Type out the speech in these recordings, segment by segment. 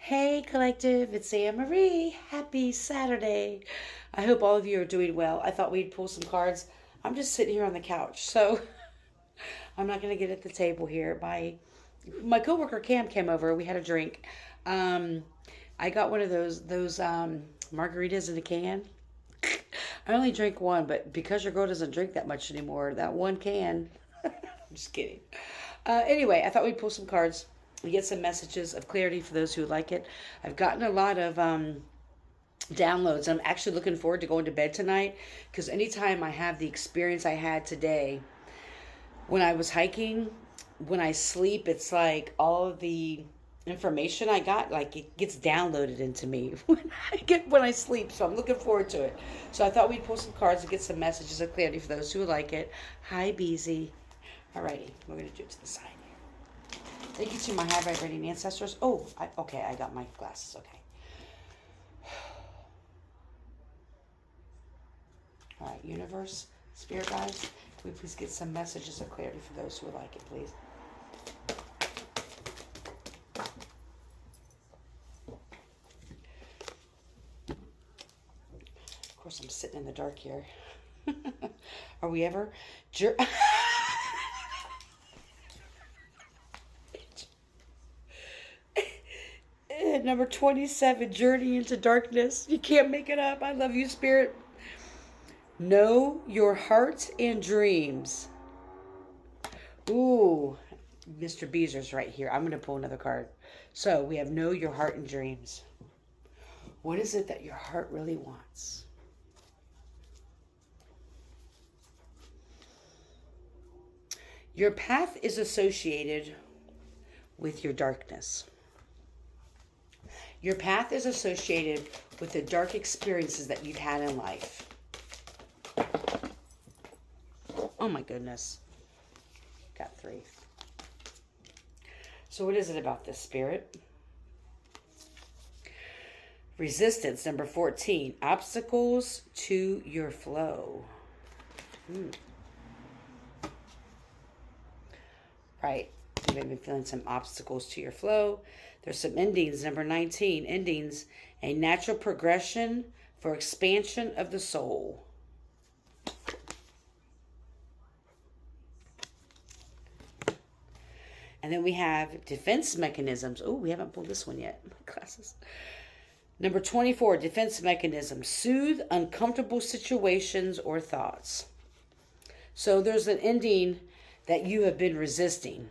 Hey, collective, it's Anne Marie. Happy Saturday. I hope all of you are doing well. I thought we'd pull some cards. I'm just sitting here on the couch, so I'm not going to get at the table here. My coworker Cam came over. We had a drink. Um, I got one of those margaritas in a can. I only drink one, but because your girl doesn't drink that much anymore, that one can. I'm just kidding. Anyway, I thought we'd pull some cards. We get some messages of clarity for those who like it. I've gotten a lot of downloads. I'm actually looking forward to going to bed tonight because anytime I have the experience I had today when I was hiking, when I sleep, it's like all of the information I got, like it gets downloaded into me when I sleep. So I'm looking forward to it. So I thought we'd pull some cards and get some messages of clarity for those who like it. Hi, Beezy. Alrighty, we're gonna do it to the side here. Thank you to my high vibrating ancestors. Okay, I got my glasses. Okay. All right, universe, spirit guides, can we please get some messages of clarity for those who would like it, please? Of course, I'm sitting in the dark here. Are we ever? Number 27, Journey into Darkness. You can't make it up. I love you, Spirit. Know your heart and dreams. Ooh, Mr. Beezer's right here. I'm going to pull another card. So we have know your heart and dreams. What is it that your heart really wants? Your path is associated with your darkness. Your path is associated with the dark experiences that you've had in life. Oh my goodness. Got 3. So what is it about this, Spirit? Resistance, number 14. Obstacles to your flow. Right. You may be feeling some obstacles to your flow. There's some endings. Number 19. Endings. A natural progression for expansion of the soul. And then we have defense mechanisms. Oh, we haven't pulled this one yet. Classes. Number 24. Defense mechanisms. Soothe uncomfortable situations or thoughts. So there's an ending that you have been resisting.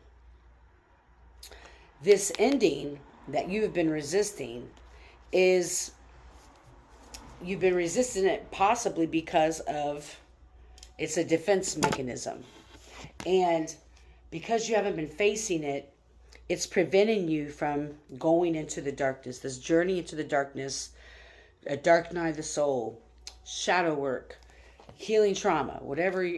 This ending that you have been resisting is, you've been resisting it possibly because of, it's a defense mechanism. And because you haven't been facing it, it's preventing you from going into the darkness, this journey into the darkness, a dark night of the soul, shadow work, healing trauma,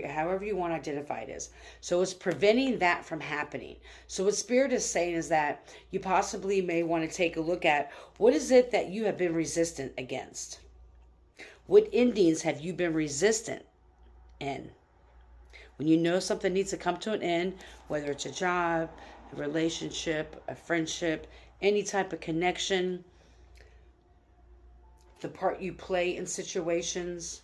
however you want to identify it as. So it's preventing that from happening. So what Spirit is saying is that you possibly may want to take a look at what is it that you have been resistant against? What endings have you been resistant in? When you know something needs to come to an end, whether it's a job, a relationship, a friendship, any type of connection, the part you play in situations,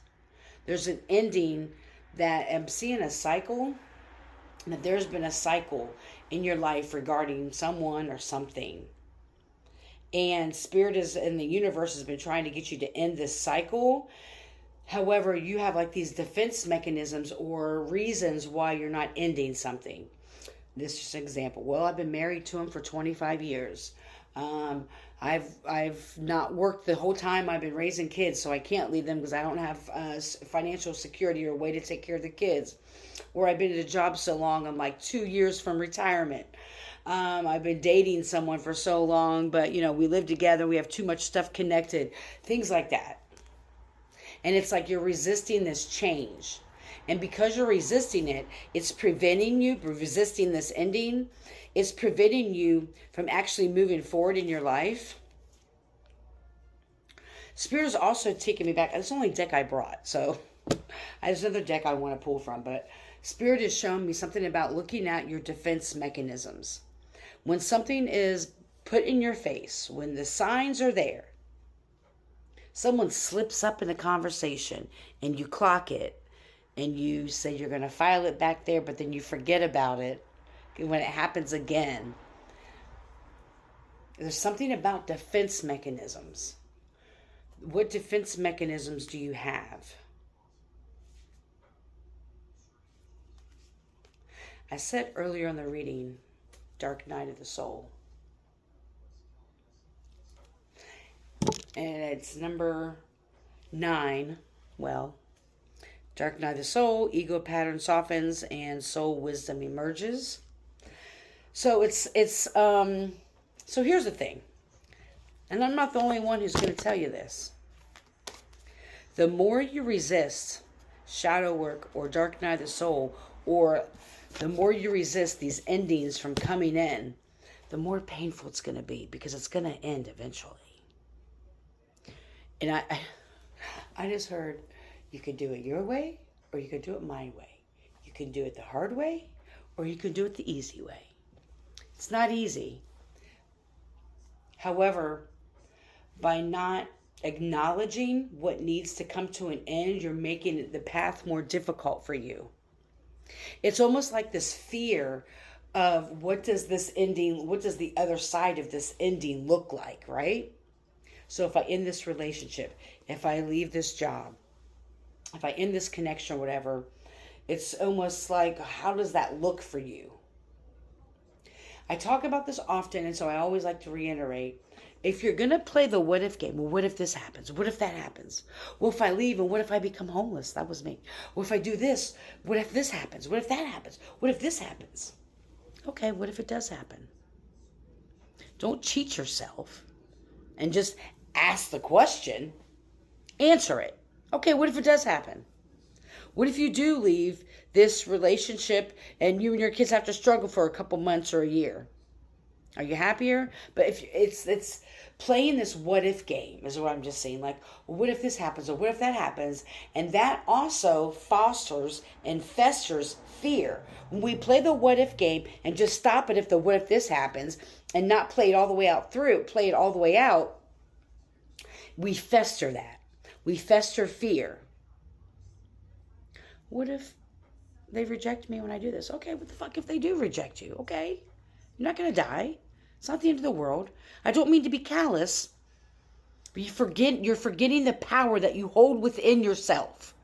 there's an ending that I'm seeing a cycle, that there's been a cycle in your life regarding someone or something. And Spirit is, and the universe has been trying to get you to end this cycle. However, you have like these defense mechanisms or reasons why you're not ending something. This is just an example. Well, I've been married to him for 25 years. I've not worked the whole time I've been raising kids, so I can't leave them because I don't have financial security or a way to take care of the kids. Or I've been at a job so long, I'm like 2 years from retirement. I've been dating someone for so long, but we live together, we have too much stuff connected, things like that. And it's like you're resisting this change. And because you're resisting it, it's preventing you, resisting this ending, it's preventing you from actually moving forward in your life. Spirit is also taking me back. It's the only deck I brought, so there's another deck I want to pull from. But Spirit has shown me something about looking at your defense mechanisms. When something is put in your face, when the signs are there, someone slips up in a conversation and you clock it and you say you're going to file it back there, but then you forget about it when it happens again. There's something about defense mechanisms. What defense mechanisms do you have? I said earlier in the reading, Dark Night of the Soul. And it's number 9. Well, Dark Night of the Soul, ego pattern softens and soul wisdom emerges. So so here's the thing. And I'm not the only one who's going to tell you this. The more you resist shadow work or Dark Night of the Soul, or the more you resist these endings from coming in, the more painful it's going to be, because it's going to end eventually. And I just heard, you could do it your way or you could do it my way. You can do it the hard way or you can do it the easy way. It's not easy. However, by not acknowledging what needs to come to an end, you're making the path more difficult for you. It's almost like this fear of what does the other side of this ending look like, right? So if I end this relationship, if I leave this job, if I end this connection or whatever, it's almost like, how does that look for you? I talk about this often, and so I always like to reiterate, if you're going to play the what if game, well, what if this happens? What if that happens? What if I leave, and what if I become homeless? That was me. What if I do this? What if this happens? What if that happens? What if this happens? Okay, what if it does happen? Don't cheat yourself and just ask the question. Answer it. Okay, what if it does happen? What if you do leave this relationship and you and your kids have to struggle for a couple months or a year? Are you happier? But if it's playing this what if game is what I'm just saying. Like, well, what if this happens or what if that happens? And that also fosters and festers fear. When we play the what if game and just stop it if the what if this happens and not play it all the way out through, play it all the way out, we fester that. We fester fear. What if they reject me when I do this? Okay, what the fuck if they do reject you? Okay, you're not going to die. It's not the end of the world. I don't mean to be callous, but you're forgetting the power that you hold within yourself.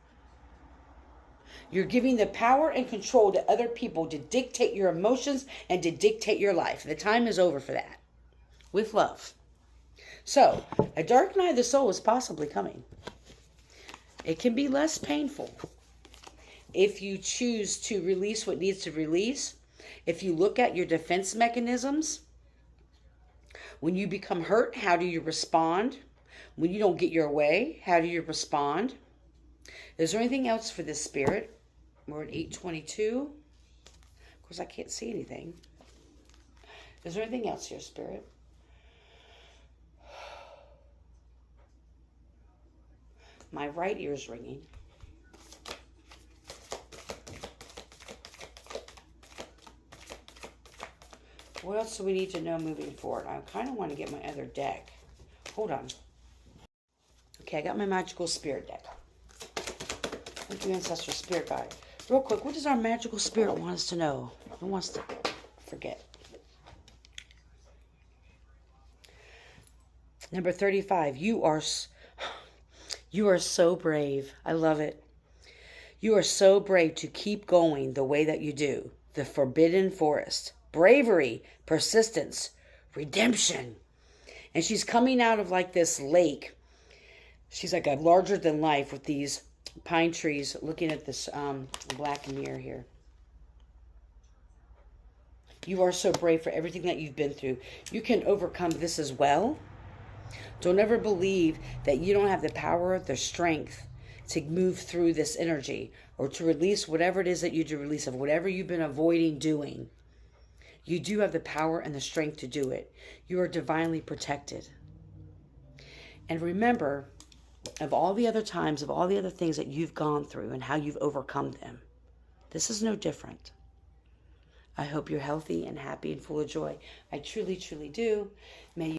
You're giving the power and control to other people to dictate your emotions and to dictate your life. The time is over for that. With love. So, a dark night of the soul is possibly coming. It can be less painful if you choose to release what needs to release. If you look at your defense mechanisms, when you become hurt, how do you respond? When you don't get your way, how do you respond? Is there anything else for this spirit? We're at 8:22. Of course, I can't see anything. Is there anything else here, spirit? My right ear's ringing. What else do we need to know moving forward? I kind of want to get my other deck. Hold on. Okay, I got my magical spirit deck. Thank you, Ancestral Spirit Guide. Real quick, what does our magical spirit want us to know? Who wants to forget? Number 35. You are so brave. I love it. You are so brave to keep going the way that you do. The forbidden forest. Bravery, persistence, redemption. And she's coming out of like this lake. She's like a larger than life with these pine trees looking at this black mirror here. You are so brave for everything that you've been through. You can overcome this as well. Don't ever believe that you don't have the power, the strength to move through this energy or to release whatever it is that you do release of whatever you've been avoiding doing. You do have the power and the strength to do it. You are divinely protected. And remember, of all the other times, of all the other things that you've gone through and how you've overcome them, this is no different. I hope you're healthy and happy and full of joy. I truly, truly do. May you